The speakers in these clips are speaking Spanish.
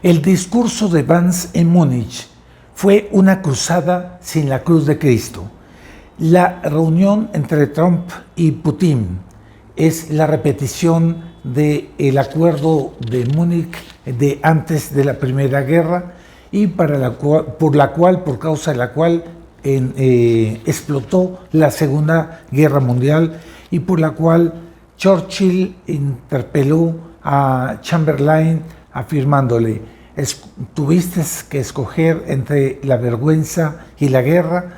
El discurso de Vance en Múnich fue una cruzada sin la cruz de Cristo. La reunión entre Trump y Putin es la repetición del acuerdo de Múnich de antes de la Primera Guerra y por causa de la cual explotó la Segunda Guerra Mundial y por la cual Churchill interpeló a Chamberlain afirmándole: tuviste que escoger entre la vergüenza y la guerra,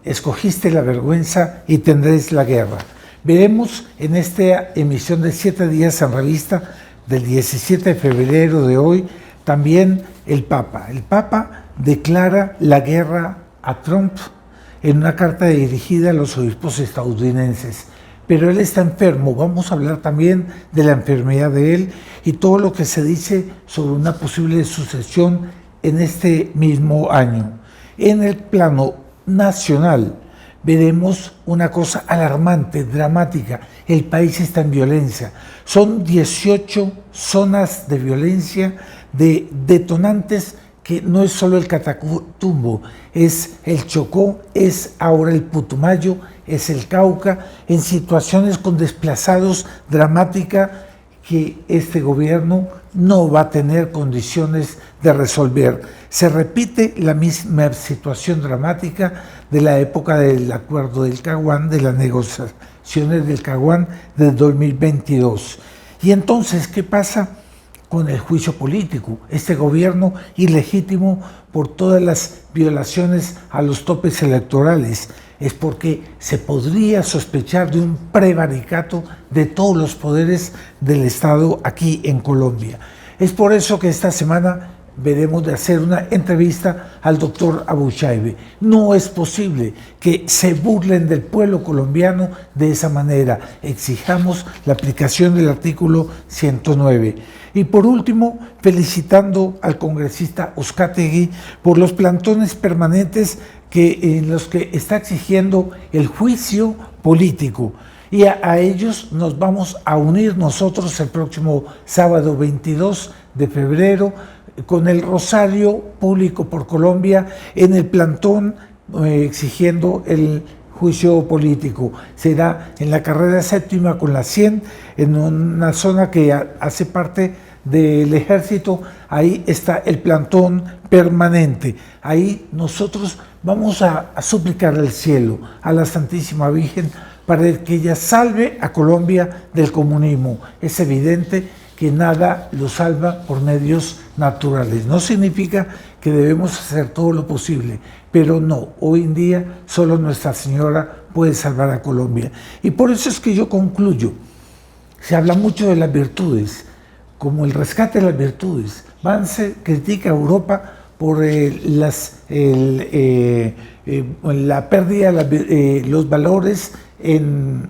escogiste la vergüenza y tendréis la guerra. Veremos en esta emisión de 7 días en revista del 17 de febrero de hoy también el Papa. El Papa declara la guerra a Trump en una carta dirigida a los obispos estadounidenses. Pero él está enfermo. Vamos a hablar también de la enfermedad de él y todo lo que se dice sobre una posible sucesión en este mismo año. En el plano nacional veremos una cosa alarmante, dramática. El país está en violencia. Son 18 zonas de violencia, de detonantes, que no es solo el Catatumbo, es el Chocó, es ahora el Putumayo, es el Cauca, en situaciones con desplazados dramática que este gobierno no va a tener condiciones de resolver. Se repite la misma situación dramática de la época del acuerdo del Caguán, de las negociaciones del Caguán del 2022. Y entonces, ¿qué pasa con el juicio político? Este gobierno ilegítimo por todas las violaciones a los topes electorales. Es porque se podría sospechar de un prevaricato de todos los poderes del Estado aquí en Colombia. Es por eso que esta semana veremos de hacer una entrevista al doctor Abu Shaibe. No es posible que se burlen del pueblo colombiano de esa manera. Exijamos la aplicación del artículo 109. Y por último, felicitando al congresista Uzcategui por los plantones permanentes en los que está exigiendo el juicio político. Y a ellos nos vamos a unir nosotros el próximo sábado 22 de febrero con el Rosario Público por Colombia en el plantón exigiendo el juicio político. Será en la carrera séptima con la 100, en una zona que hace parte del ejército. Ahí está el plantón permanente. Ahí nosotros vamos a suplicar al cielo, a la Santísima Virgen, para que ella salve a Colombia del comunismo. Es evidente que nada lo salva por medios naturales. No significa que debemos hacer todo lo posible, pero no, hoy en día solo Nuestra Señora puede salvar a Colombia. Y por eso es que yo concluyo. Se habla mucho de las virtudes, como el rescate de las virtudes. Vance critica a Europa por la pérdida de los valores en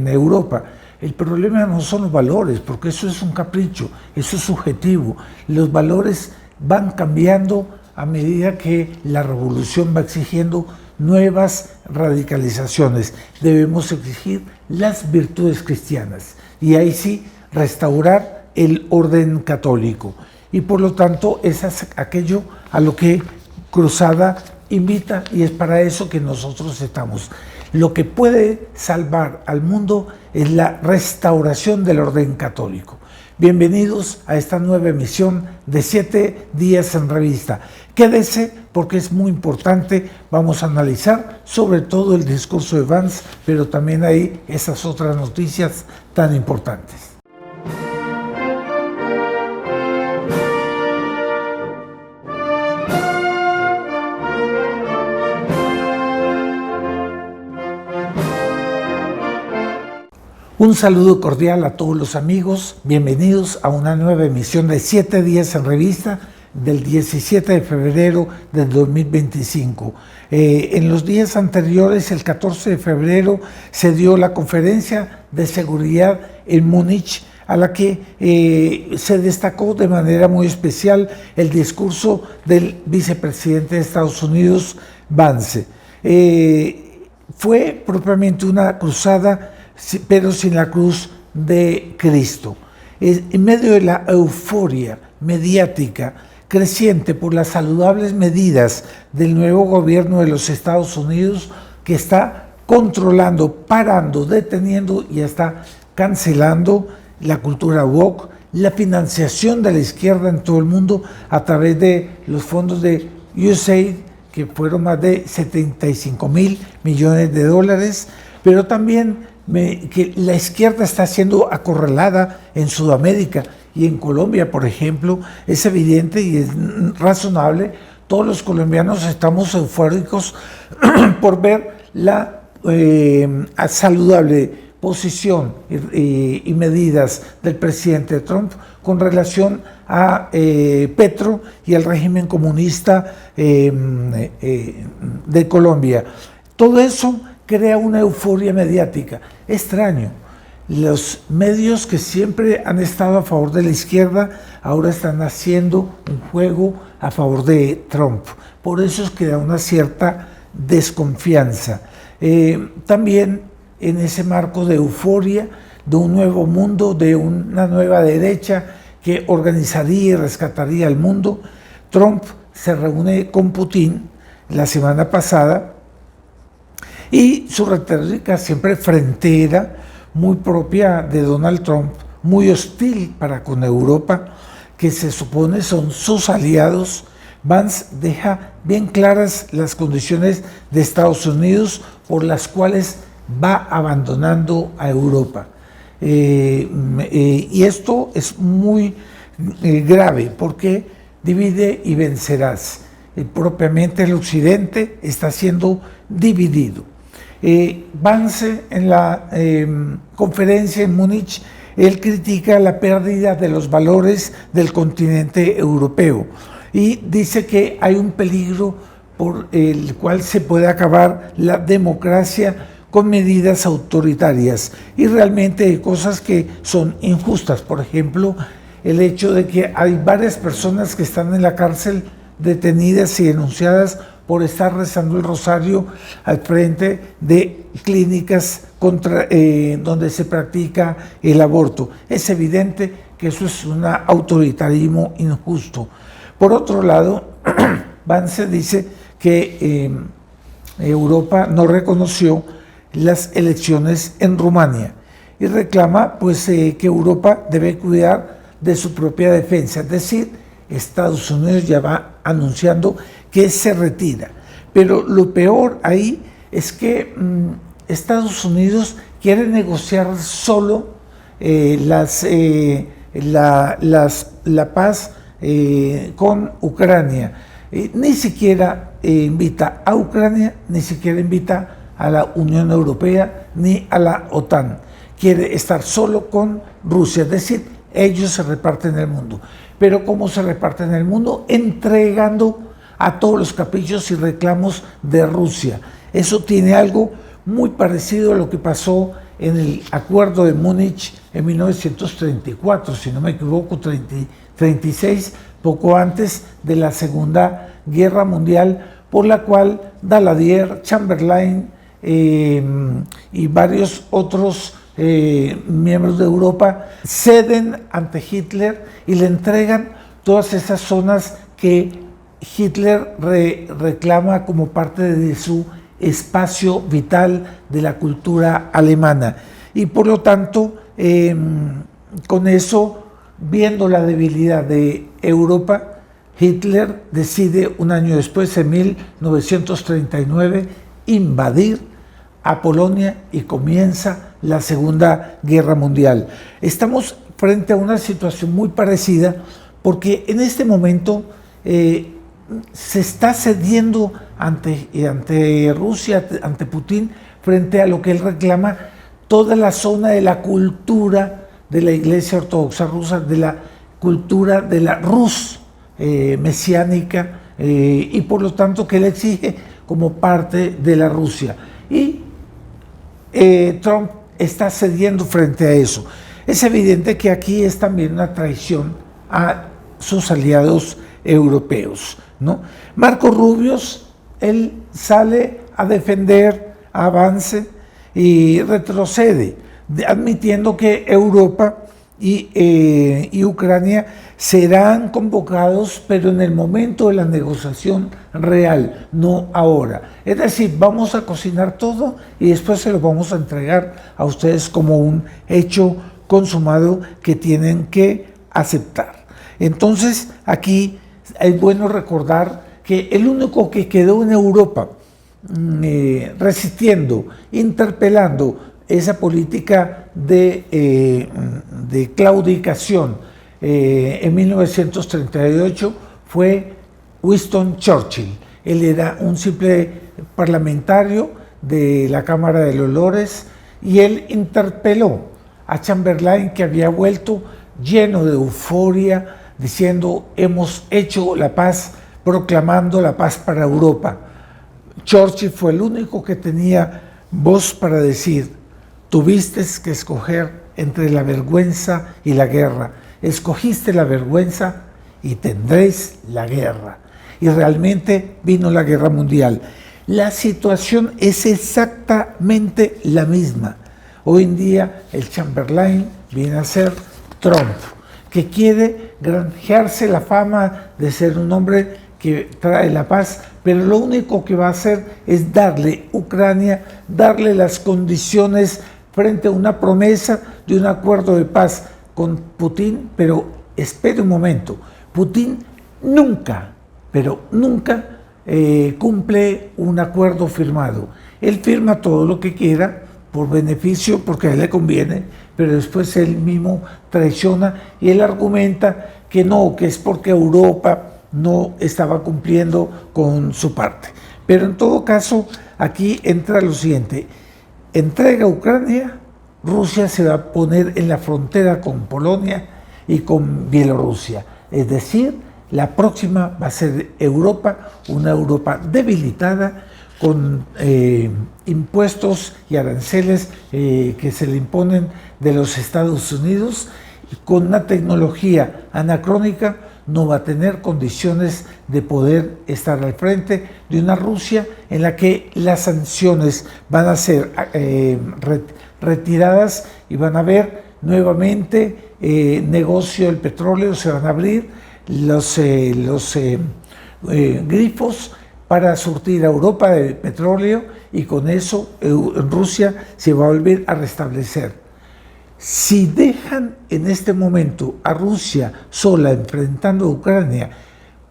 Europa. El problema no son los valores, porque eso es un capricho, eso es subjetivo. Los valores van cambiando a medida que la revolución va exigiendo nuevas radicalizaciones. Debemos exigir las virtudes cristianas y ahí sí restaurar el orden católico. Y por lo tanto, es aquello a lo que Cruzada invita, y es para eso que nosotros estamos. Lo que puede salvar al mundo es la restauración del orden católico. Bienvenidos a esta nueva emisión de 7 días en revista. Quédese porque es muy importante. Vamos a analizar sobre todo el discurso de Vance, pero también hay esas otras noticias tan importantes. Un saludo cordial a todos los amigos, bienvenidos a una nueva emisión de 7 días en revista del 17 de febrero del 2025. En los días anteriores, el 14 de febrero, se dio la conferencia de seguridad en Múnich, a la que se destacó de manera muy especial el discurso del vicepresidente de Estados Unidos, Vance. Fue propiamente una cruzada, pero sin la cruz de Cristo. En medio de la euforia mediática creciente por las saludables medidas del nuevo gobierno de los Estados Unidos, que está controlando, parando, deteniendo y está cancelando la cultura woke, la financiación de la izquierda en todo el mundo a través de los fondos de USAID, que fueron más de 75.000 millones de dólares, pero también que la izquierda está siendo acorralada en Sudamérica y en Colombia, por ejemplo. Es evidente y es razonable. Todos los colombianos estamos eufóricos por ver la saludable posición y medidas del presidente Trump con relación a Petro y al régimen comunista de Colombia. Todo eso crea una euforia mediática. Extraño. Los medios que siempre han estado a favor de la izquierda ahora están haciendo un juego a favor de Trump. Por eso es que da una cierta desconfianza. También en ese marco de euforia, de un nuevo mundo, de una nueva derecha que organizaría y rescataría al mundo, Trump se reúne con Putin la semana pasada y su retórica siempre frentera, muy propia de Donald Trump, muy hostil para con Europa, que se supone son sus aliados. Vance deja bien claras las condiciones de Estados Unidos por las cuales va abandonando a Europa. Y esto es muy grave porque divide y vencerás. Propiamente el occidente está siendo dividido. Vance en la conferencia en Múnich, él critica la pérdida de los valores del continente europeo y dice que hay un peligro por el cual se puede acabar la democracia con medidas autoritarias y realmente hay cosas que son injustas. Por ejemplo, el hecho de que hay varias personas que están en la cárcel detenidas y denunciadas por estar rezando el rosario al frente de clínicas donde se practica el aborto. Es evidente que eso es un autoritarismo injusto. Por otro lado, Vance dice que Europa no reconoció las elecciones en Rumania y reclama pues que Europa debe cuidar de su propia defensa, es decir, Estados Unidos ya va anunciando que se retira. Pero lo peor ahí es que Estados Unidos quiere negociar solo la paz con Ucrania. Ni siquiera invita a Ucrania, ni siquiera invita a la Unión Europea ni a la OTAN. Quiere estar solo con Rusia, es decir, ellos se reparten el mundo. Pero ¿cómo se reparten el mundo? Entregando a todos los caprichos y reclamos de Rusia. Eso tiene algo muy parecido a lo que pasó en el Acuerdo de Múnich en 1934, si no me equivoco, 36, poco antes de la Segunda Guerra Mundial, por la cual Daladier, Chamberlain y varios otros miembros de Europa ceden ante Hitler y le entregan todas esas zonas que Hitler reclama como parte de su espacio vital de la cultura alemana. Y por lo tanto, con eso, viendo la debilidad de Europa, Hitler decide un año después, en 1939, invadir a Polonia y comienza la Segunda Guerra Mundial. Estamos frente a una situación muy parecida porque en este momento se está cediendo ante Rusia, ante Putin, frente a lo que él reclama, toda la zona de la cultura de la Iglesia Ortodoxa rusa, de la cultura de la Rus mesiánica, y por lo tanto que él exige como parte de la Rusia. Y Trump está cediendo frente a eso. Es evidente que aquí es también una traición a sus aliados europeos, ¿no? Marco Rubio, él sale a defender a Vance y retrocede, admitiendo que Europa y Ucrania serán convocados, pero en el momento de la negociación real, no ahora. Es decir, vamos a cocinar todo y después se lo vamos a entregar a ustedes como un hecho consumado que tienen que aceptar. Entonces, aquí es bueno recordar que el único que quedó en Europa resistiendo, interpelando esa política de claudicación en 1938 fue Winston Churchill. Él era un simple parlamentario de la Cámara de los Lores y él interpeló a Chamberlain, que había vuelto lleno de euforia diciendo: hemos hecho la paz, proclamando la paz para Europa. Churchill fue el único que tenía voz para decir: tuviste que escoger entre la vergüenza y la guerra. Escogiste la vergüenza y tendréis la guerra. Y realmente vino la guerra mundial. La situación es exactamente la misma. Hoy en día el Chamberlain viene a ser Trump, que quiere granjearse la fama de ser un hombre que trae la paz, pero lo único que va a hacer es darle a Ucrania, darle las condiciones frente a una promesa de un acuerdo de paz con Putin. Pero espere un momento, Putin nunca, pero nunca cumple un acuerdo firmado. Él firma todo lo que quiera por beneficio, porque a él le conviene, pero después él mismo traiciona y él argumenta que no, que es porque Europa no estaba cumpliendo con su parte. Pero en todo caso, aquí entra lo siguiente: entrega a Ucrania, Rusia se va a poner en la frontera con Polonia y con Bielorrusia. Es decir, la próxima va a ser Europa, una Europa debilitada, con impuestos y aranceles que se le imponen de los Estados Unidos, y con una tecnología anacrónica. No va a tener condiciones de poder estar al frente de una Rusia en la que las sanciones van a ser retiradas y van a haber nuevamente negocio del petróleo. Se van a abrir los grifos para surtir a Europa de petróleo, y con eso Rusia se va a volver a restablecer. Si dejan en este momento a Rusia sola enfrentando a Ucrania,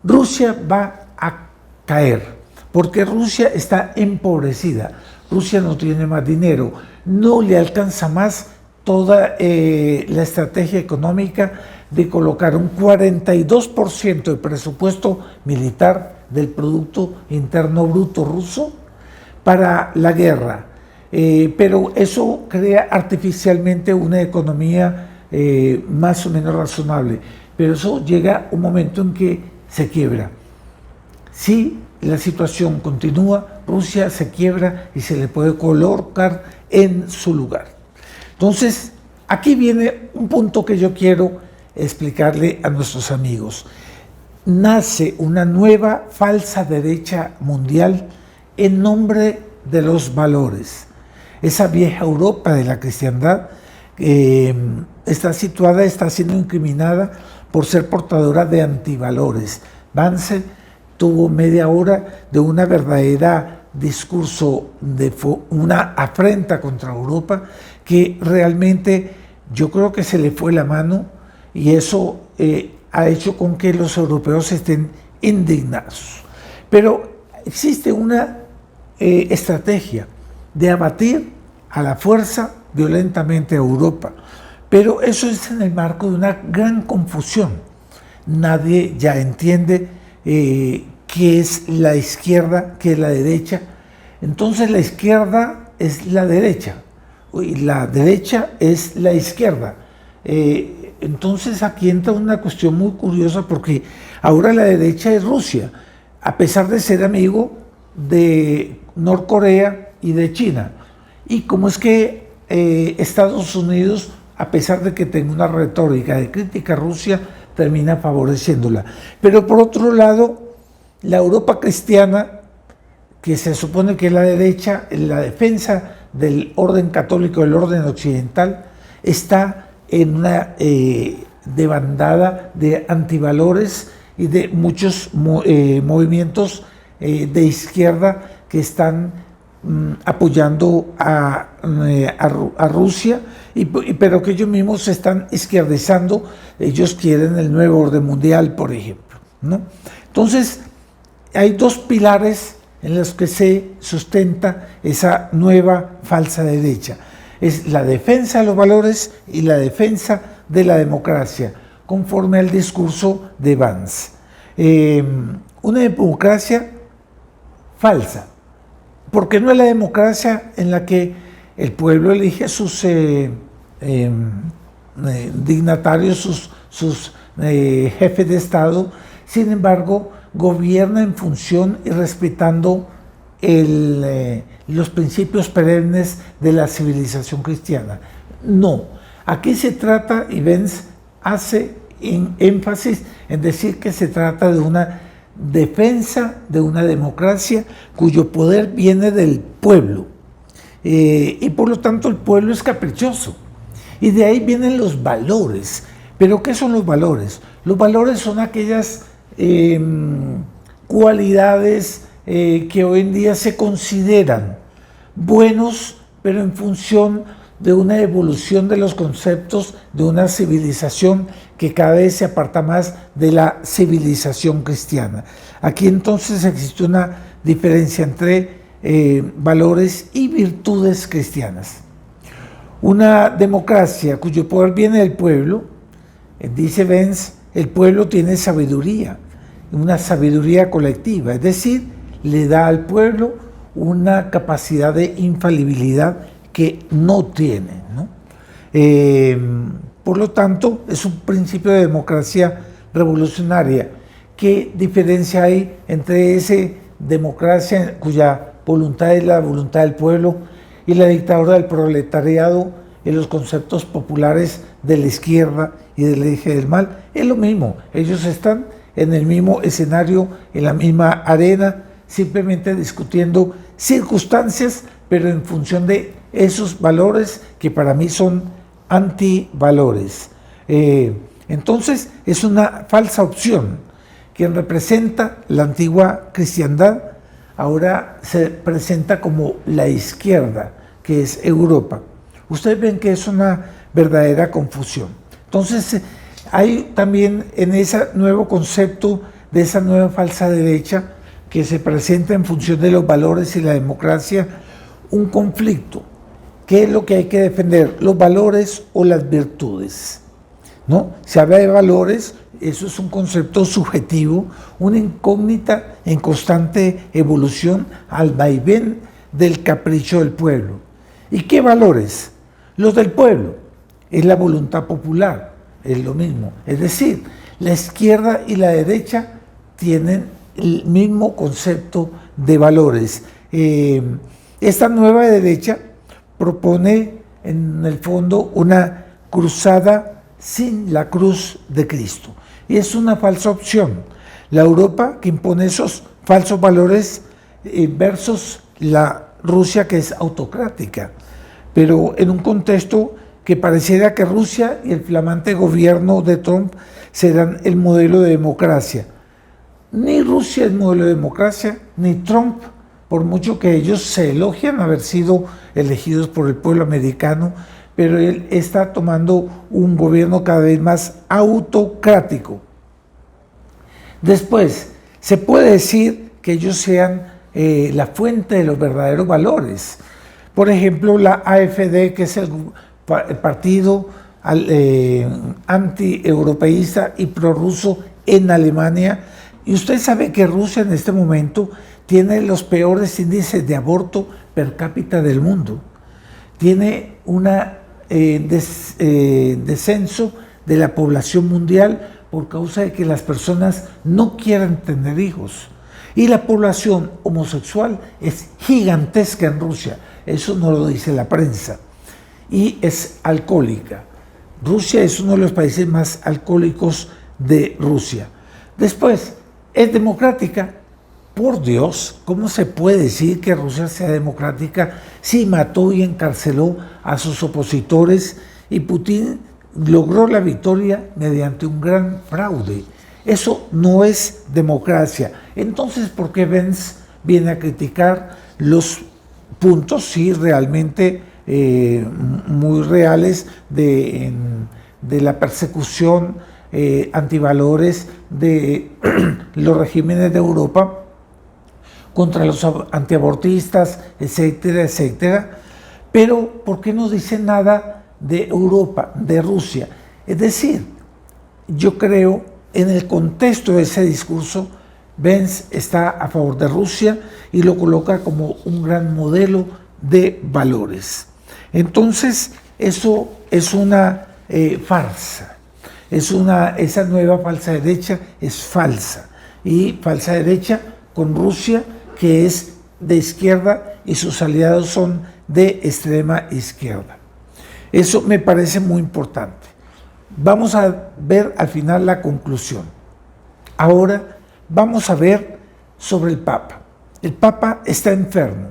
Rusia va a caer, porque Rusia está empobrecida. Rusia no tiene más dinero, no le alcanza más toda la estrategia económica de colocar un 42% de presupuesto militar del Producto Interno Bruto ruso para la guerra. Pero eso crea artificialmente una economía más o menos razonable. Pero eso llega un momento en que se quiebra. Si la situación continúa, Rusia se quiebra y se le puede colocar en su lugar. Entonces, aquí viene un punto que yo quiero explicarle a nuestros amigos. Nace una nueva falsa derecha mundial en nombre de los valores. Esa vieja Europa de la cristiandad está siendo incriminada por ser portadora de antivalores. Vance tuvo media hora de una verdadera discurso, de una afrenta contra Europa, que realmente yo creo que se le fue la mano, y eso ha hecho con que los europeos estén indignados. Pero existe una estrategia de abatir a la fuerza violentamente a Europa, pero eso es en el marco de una gran confusión. Nadie ya entiende qué es la izquierda, qué es la derecha. Entonces la izquierda es la derecha y la derecha es la izquierda. Entonces aquí entra una cuestión muy curiosa, porque ahora la derecha es Rusia, a pesar de ser amigo de Norcorea y de China. Y como es que Estados Unidos, a pesar de que tenga una retórica de crítica a Rusia, termina favoreciéndola. Pero por otro lado, la Europa cristiana, que se supone que es la derecha, en la defensa del orden católico, del orden occidental, está en una debandada de antivalores y de muchos movimientos de izquierda que están apoyando a Rusia, pero que ellos mismos se están izquierdizando. Ellos quieren el nuevo orden mundial, por ejemplo, ¿no? Entonces, hay dos pilares en los que se sustenta esa nueva falsa derecha. Es la defensa de los valores y la defensa de la democracia, conforme al discurso de Vance. Una democracia falsa, porque no es la democracia en la que el pueblo elige a sus dignatarios, sus jefes de Estado. Sin embargo, gobierna en función y respetando los principios perennes de la civilización cristiana. No, aquí se trata, y Vance hace énfasis en decir que se trata de una defensa de una democracia cuyo poder viene del pueblo, y por lo tanto el pueblo es caprichoso, y de ahí vienen los valores. ¿Pero qué son los valores? Los valores son aquellas cualidades que hoy en día se consideran buenos, pero en función de una evolución de los conceptos de una civilización que cada vez se aparta más de la civilización cristiana. Aquí entonces existe una diferencia entre valores y virtudes cristianas. Una democracia cuyo poder viene del pueblo, dice Vance, el pueblo tiene sabiduría, una sabiduría colectiva, es decir, le da al pueblo una capacidad de infalibilidad que no tiene, ¿no? Por lo tanto, es un principio de democracia revolucionaria. ¿Qué diferencia hay entre esa democracia cuya voluntad es la voluntad del pueblo y la dictadura del proletariado en los conceptos populares de la izquierda y del eje del mal? Es lo mismo, ellos están en el mismo escenario, en la misma arena, simplemente discutiendo circunstancias, pero en función de esos valores que para mí son antivalores. Entonces es una falsa opción. Quien representa la antigua cristiandad ahora se presenta como la izquierda, que es Europa. Ustedes ven que es una verdadera confusión. Entonces hay también en ese nuevo concepto de esa nueva falsa derecha que se presenta en función de los valores y la democracia un conflicto. ¿Qué es lo que hay que defender? ¿Los valores o las virtudes? ¿No? Se habla de valores, eso es un concepto subjetivo, una incógnita en constante evolución al vaivén del capricho del pueblo. ¿Y qué valores? Los del pueblo, es la voluntad popular, es lo mismo. Es decir, la izquierda y la derecha tienen el mismo concepto de valores. Esta nueva derecha propone en el fondo una cruzada sin la cruz de Cristo. Y es una falsa opción. La Europa que impone esos falsos valores versus la Rusia que es autocrática. Pero en un contexto que pareciera que Rusia y el flamante gobierno de Trump serán el modelo de democracia. Ni Rusia es modelo de democracia, ni Trump, por mucho que ellos se elogian haber sido elegidos por el pueblo americano, pero él está tomando un gobierno cada vez más autocrático. Después, se puede decir que ellos sean la fuente de los verdaderos valores. Por ejemplo, la AfD, que es el partido anti-europeísta y prorruso en Alemania. Y usted sabe que Rusia en este momento tiene los peores índices de aborto per cápita del mundo. Tiene un descenso de la población mundial por causa de que las personas no quieren tener hijos. Y la población homosexual es gigantesca en Rusia. Eso no lo dice la prensa. Y es alcohólica. Rusia es uno de los países más alcohólicos de Rusia. Después, es democrática. Por Dios, ¿cómo se puede decir que Rusia sea democrática si mató y encarceló a sus opositores? Y Putin logró la victoria mediante un gran fraude. Eso no es democracia. Entonces, ¿por qué Vance viene a criticar los puntos, sí, realmente muy reales de la persecución antivalores de los regímenes de Europa contra los antiabortistas, etcétera, etcétera? Pero, ¿por qué no dice nada de Europa, de Rusia? Es decir, yo creo, en el contexto de ese discurso, Vance está a favor de Rusia y lo coloca como un gran modelo de valores. Entonces, eso es una farsa. Esa nueva falsa derecha es falsa. Y falsa derecha con Rusia, que es de izquierda y sus aliados son de extrema izquierda. Eso me parece muy importante. Vamos a ver al final la conclusión. Ahora vamos a ver sobre el Papa. El Papa está enfermo.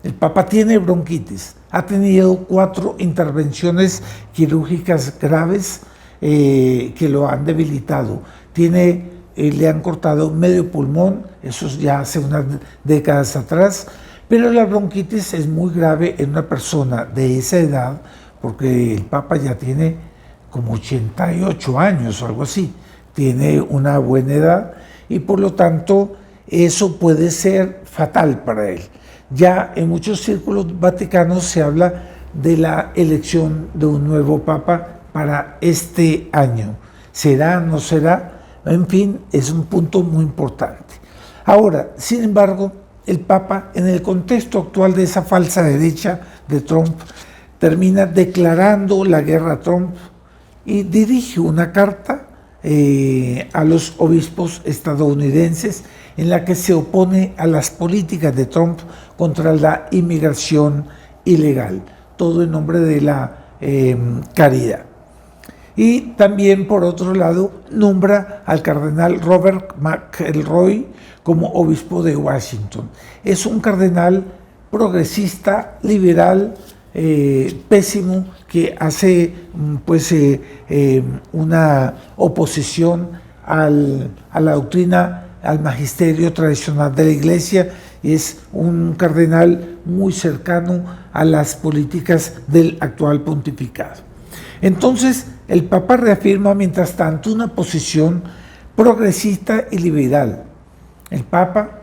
El Papa tiene bronquitis. Ha tenido 4 intervenciones quirúrgicas graves que lo han debilitado. Le han cortado medio pulmón, eso ya hace unas décadas atrás, pero la bronquitis es muy grave en una persona de esa edad, porque el Papa ya tiene como 88 años o algo así, tiene una buena edad y por lo tanto eso puede ser fatal para él. Ya en muchos círculos vaticanos se habla de la elección de un nuevo Papa para este año. ¿Será, no será? En fin, es un punto muy importante. Ahora, sin embargo, el Papa, en el contexto actual de esa falsa derecha de Trump, termina declarando la guerra a Trump y dirige una carta a los obispos estadounidenses en la que se opone a las políticas de Trump contra la inmigración ilegal, todo en nombre de la caridad. Y también, por otro lado, nombra al cardenal Robert McElroy como obispo de Washington. Es un cardenal progresista, liberal, pésimo, que hace una oposición a la doctrina, al magisterio tradicional de la Iglesia. Es un cardenal muy cercano a las políticas del actual pontificado. Entonces, el Papa reafirma, mientras tanto, una posición progresista y liberal. El Papa,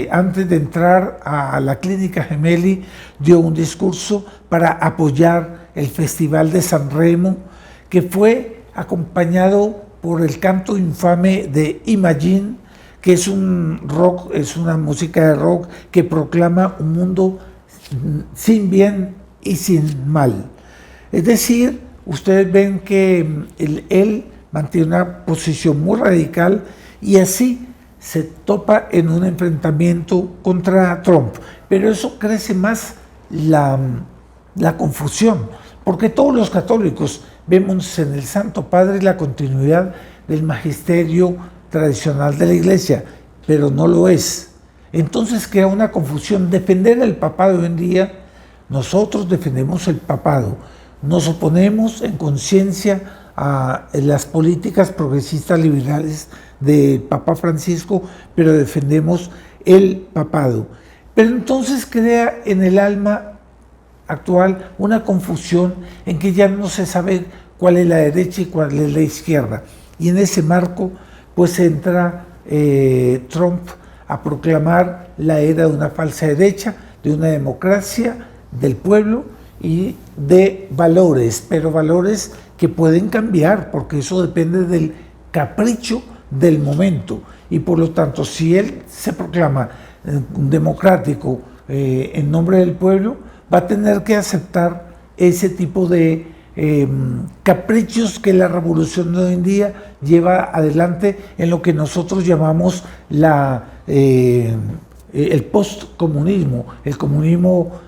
antes de entrar a la Clínica Gemelli, dio un discurso para apoyar el Festival de San Remo, que fue acompañado por el canto infame de Imagine, que es una música de rock que proclama un mundo sin bien y sin mal. Es decir, ustedes ven que él mantiene una posición muy radical y así se topa en un enfrentamiento contra Trump. Pero eso crece más la confusión, porque todos los católicos vemos en el Santo Padre la continuidad del magisterio tradicional de la Iglesia, pero no lo es. Entonces crea una confusión. Defender el papado hoy en día, nosotros defendemos el papado, nos oponemos en conciencia a las políticas progresistas liberales del Papa Francisco, pero defendemos el papado. Pero entonces crea en el alma actual una confusión en que ya no se sabe cuál es la derecha y cuál es la izquierda. Y en ese marco, pues entra Trump a proclamar la era de una falsa derecha, de una democracia del pueblo y de valores, pero valores que pueden cambiar, porque eso depende del capricho del momento. Y por lo tanto, si él se proclama democrático en nombre del pueblo, va a tener que aceptar ese tipo de caprichos que la revolución de hoy en día lleva adelante en lo que nosotros llamamos el postcomunismo, el comunismo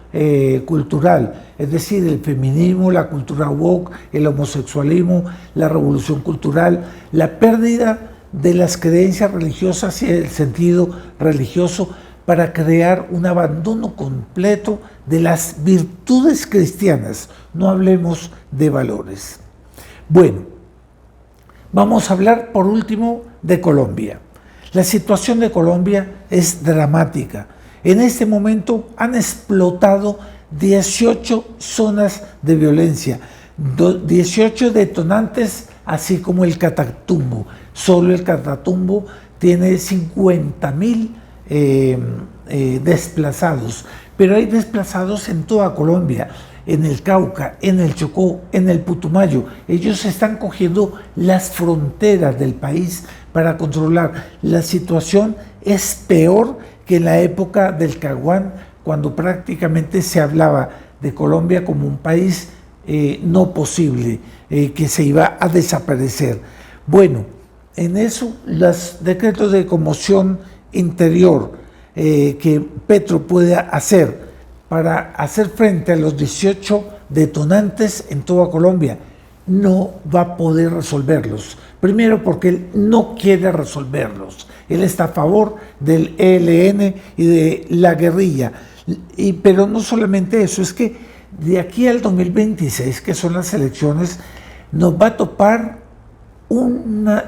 cultural, es decir, el feminismo, la cultura woke, el homosexualismo, la revolución cultural, la pérdida de las creencias religiosas y el sentido religioso para crear un abandono completo de las virtudes cristianas. No hablemos de valores. Bueno, vamos a hablar por último de Colombia. La situación de Colombia es dramática. En este momento han explotado 18 zonas de violencia, 18 detonantes, así como el Catatumbo. Solo el Catatumbo tiene 50.000 desplazados, pero hay desplazados en toda Colombia, en el Cauca, en el Chocó, en el Putumayo. Ellos están cogiendo las fronteras del país para controlar. La situación es peor que en la época del Caguán, cuando prácticamente se hablaba de Colombia como un país no posible, que se iba a desaparecer. Bueno, en eso los decretos de conmoción interior que Petro puede hacer para hacer frente a los 18 detonantes en toda Colombia, no va a poder resolverlos. Primero porque él no quiere resolverlos. Él está a favor del ELN y de la guerrilla. Pero no solamente eso, es que de aquí al 2026, que son las elecciones, nos va a topar una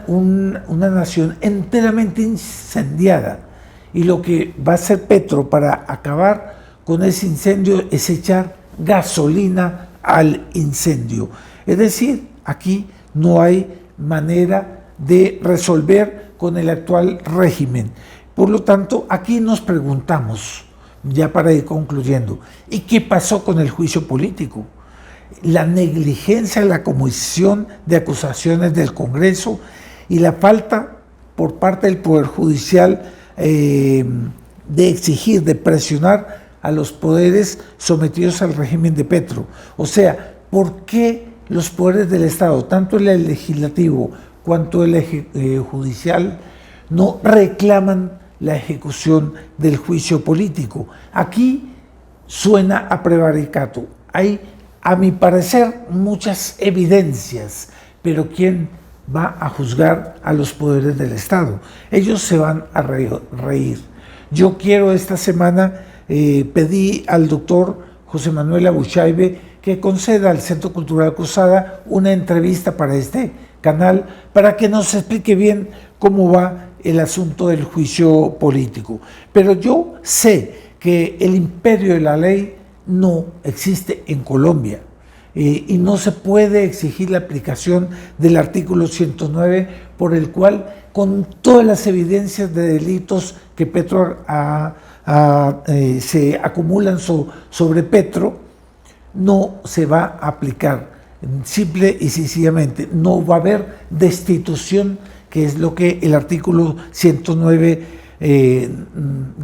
nación enteramente incendiada. Y lo que va a hacer Petro para acabar con ese incendio es echar gasolina al incendio. Es decir, aquí no hay manera de resolver con el actual régimen. Por lo tanto, aquí nos preguntamos, ya para ir concluyendo, ¿y qué pasó con el juicio político? La negligencia en la comisión de acusaciones del Congreso y la falta por parte del Poder Judicial de exigir, de presionar a los poderes sometidos al régimen de Petro. O sea, ¿por qué los poderes del Estado, tanto el legislativo cuanto el judicial, no reclaman la ejecución del juicio político? Aquí suena a prevaricato. Hay, a mi parecer, muchas evidencias, pero ¿quién va a juzgar a los poderes del Estado? Ellos se van a reír. Yo quiero esta semana, pedí al doctor José Manuel Abuchaibe que conceda al Centro Cultural Cruzada una entrevista para este canal para que nos explique bien cómo va el asunto del juicio político. Pero yo sé que el imperio de la ley no existe en Colombia y no se puede exigir la aplicación del artículo 109 por el cual, con todas las evidencias de delitos que Petro se acumulan sobre Petro, no se va a aplicar. Simple y sencillamente no va a haber destitución, que es lo que el artículo 109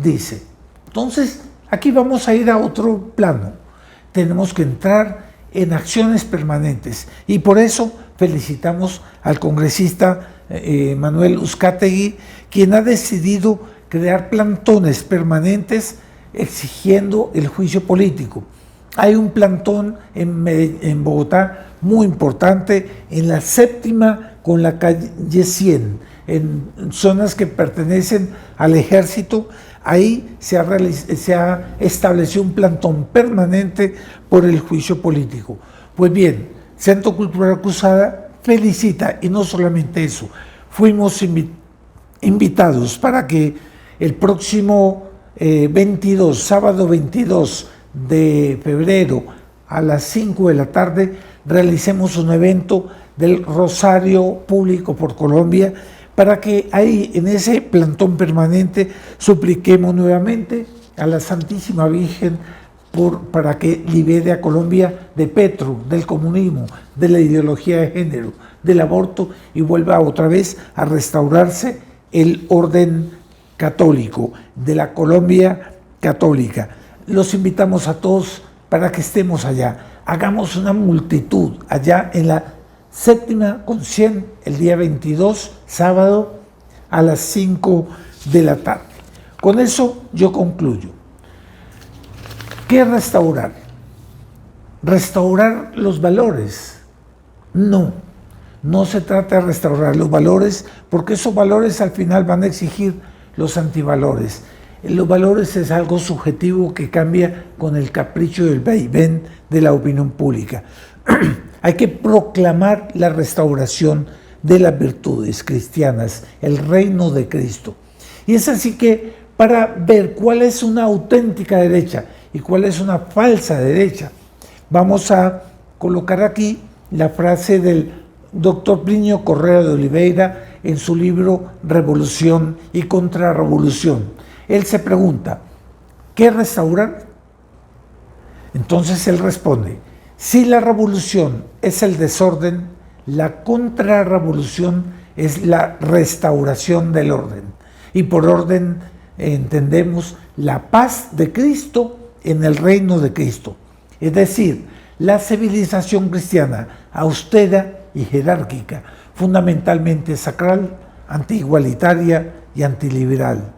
dice. Entonces, aquí vamos a ir a otro plano. Tenemos que entrar en acciones permanentes y por eso felicitamos al congresista Manuel Uzcategui, quien ha decidido crear plantones permanentes exigiendo el juicio político. Hay un plantón en Bogotá muy importante, en la séptima con la calle 100, en zonas que pertenecen al ejército. Ahí se ha establecido un plantón permanente por el juicio político. Pues bien, Centro Cultural Cruzada felicita, y no solamente eso, fuimos invitados para que el próximo sábado 22 de febrero a las 5 de la tarde realicemos un evento del Rosario Público por Colombia, para que ahí en ese plantón permanente supliquemos nuevamente a la Santísima Virgen para que libere a Colombia de Petro, del comunismo, de la ideología de género, del aborto, y vuelva otra vez a restaurarse el orden católico, de la Colombia católica. Los invitamos a todos para que estemos allá. Hagamos una multitud allá en la séptima con 100, el día 22, sábado, a las 5 de la tarde. Con eso yo concluyo. ¿Qué restaurar? ¿Restaurar los valores? No, no se trata de restaurar los valores, porque esos valores al final van a exigir los antivalores. Los valores es algo subjetivo que cambia con el capricho del vaivén de la opinión pública. Hay que proclamar la restauración de las virtudes cristianas, el reino de Cristo. Y es así que para ver cuál es una auténtica derecha y cuál es una falsa derecha, vamos a colocar aquí la frase del doctor Plinio Correa de Oliveira en su libro Revolución y Contrarrevolución. Él se pregunta, ¿qué restaurar? Entonces él responde, si la revolución es el desorden, la contrarrevolución es la restauración del orden. Y por orden entendemos la paz de Cristo en el reino de Cristo. Es decir, la civilización cristiana austera y jerárquica, fundamentalmente sacral, antiigualitaria y antiliberal.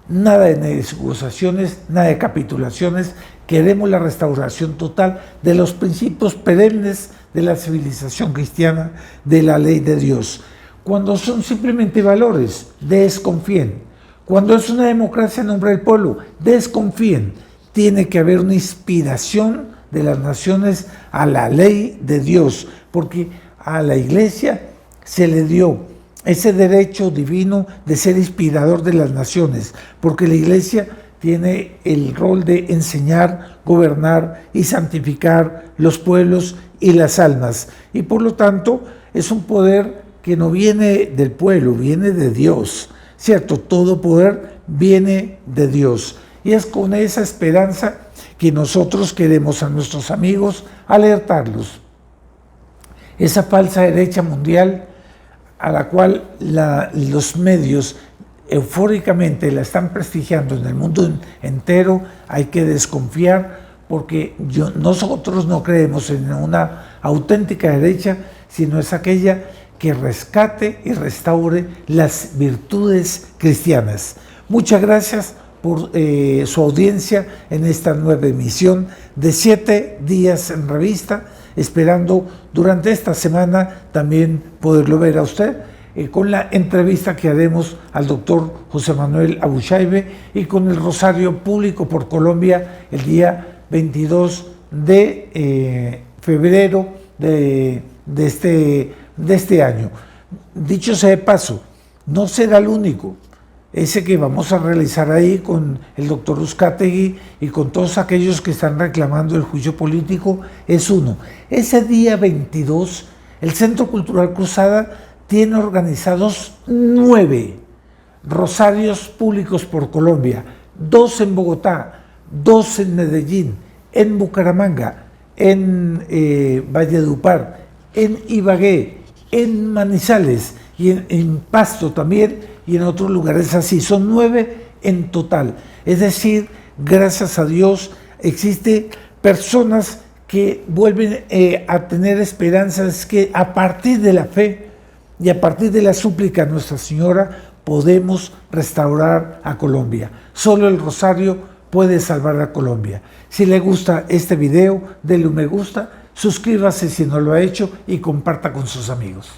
Nada de negociaciones, nada de capitulaciones. Queremos la restauración total de los principios perennes de la civilización cristiana, de la ley de Dios. Cuando son simplemente valores, desconfíen. Cuando es una democracia en nombre del pueblo, desconfíen. Tiene que haber una inspiración de las naciones a la ley de Dios, porque a la Iglesia se le dio ese derecho divino de ser inspirador de las naciones, porque la Iglesia tiene el rol de enseñar, gobernar y santificar los pueblos y las almas. Y por lo tanto es un poder que no viene del pueblo, viene de Dios. Cierto, todo poder viene de Dios. Y es con esa esperanza que nosotros queremos a nuestros amigos alertarlos. Esa falsa derecha mundial a la cual los medios eufóricamente la están prestigiando en el mundo entero, hay que desconfiar, porque nosotros no creemos en una auténtica derecha, sino es aquella que rescate y restaure las virtudes cristianas. Muchas gracias por su audiencia en esta nueva emisión de 7 días en revista, esperando durante esta semana también poderlo ver a usted con la entrevista que haremos al doctor José Manuel Abushaibe y con el Rosario Público por Colombia el día 22 de febrero de este año. Dicho sea de paso, no será el único. Ese que vamos a realizar ahí con el doctor Uzcategui y con todos aquellos que están reclamando el juicio político es uno. Ese día 22, el Centro Cultural Cruzada tiene organizados 9 rosarios públicos por Colombia, 2 en Bogotá, 2 en Medellín, en Bucaramanga, en Valledupar, en Ibagué, en Manizales y en Pasto también, y en otros lugares así. Son 9 en total. Es decir, gracias a Dios, existen personas que vuelven a tener esperanzas, que a partir de la fe y a partir de la súplica a Nuestra Señora podemos restaurar a Colombia. Solo el Rosario puede salvar a Colombia. Si le gusta este video, denle un me gusta, suscríbase si no lo ha hecho y comparta con sus amigos.